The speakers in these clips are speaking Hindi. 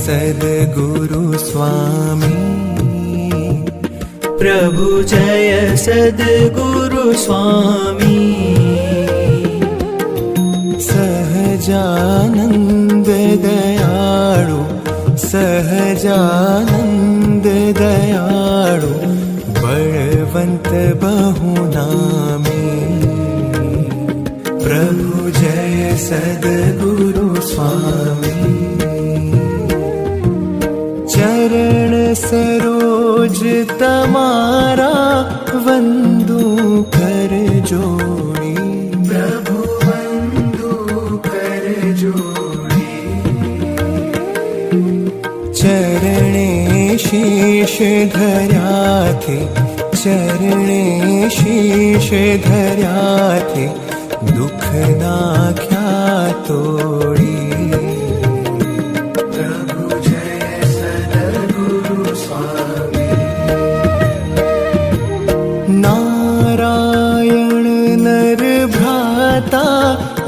सद्गुरु स्वामी प्रभु जय सद्गुरु स्वामी सहजानंद दयाळु सहजानंद दयाळु बलवंत बहुनामी प्रभु जय सद्गुरु स्वामी चरण सरोज तमारा वंदू कर जोड़ी प्रभु वंदू कर जोड़ी चरणे शीश धर्या थे चरणे शीश धर्या थे दुख नाख्या तोड़ी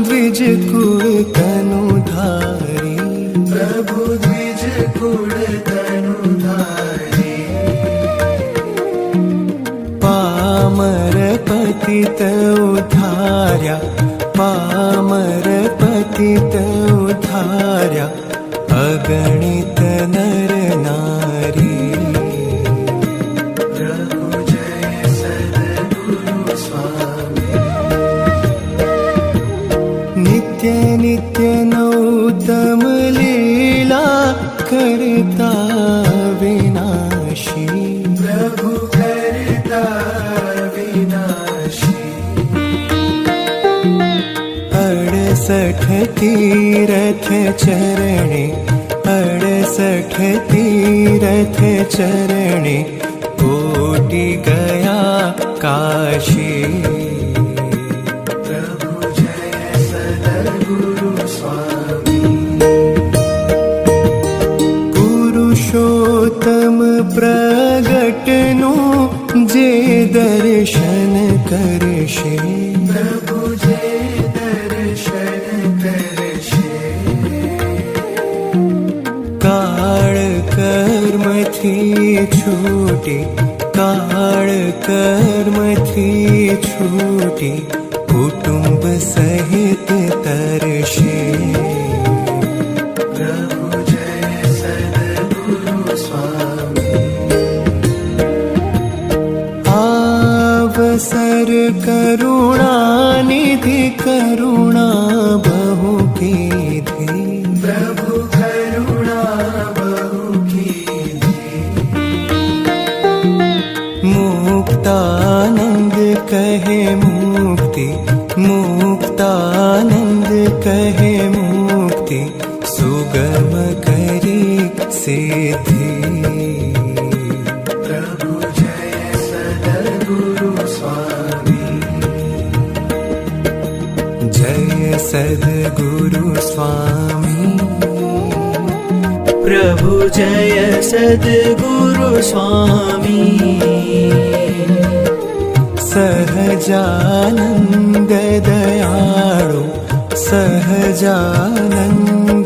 द्विज कुल तनुधारी प्रभु द्विज कुल तनुधारी पामर पतित उद्धार्या पामर पतित उद्धार्या अगणित नर नारी प्रभु जय सद्गुरु स्वामी नित्य नित्य नौतम लीला करता विनाशी प्रभु करता विनाशी 68 तीरथ चरणे 68 तीरथ चरणे कोटि गया काशी पुरुषोत्तम प्रगटनु जे दर्शन करशे प्रभु जे दर्शन करशे काळ कर्म थी छूटी काळ कर्म थी छूटी कुटुंब सहित तरशे अवसर करुणा निधि करुणा बहु कीधी प्रभु करुणा बहु कीधी मुक्तानंद कहे मुक्ति मुक्तानंद कहे मुक्ति सुगम करी सिद्धि सद्गुरु स्वामी प्रभु जय सद्गुरु स्वामी सहजानंद दयाळु सहजानंद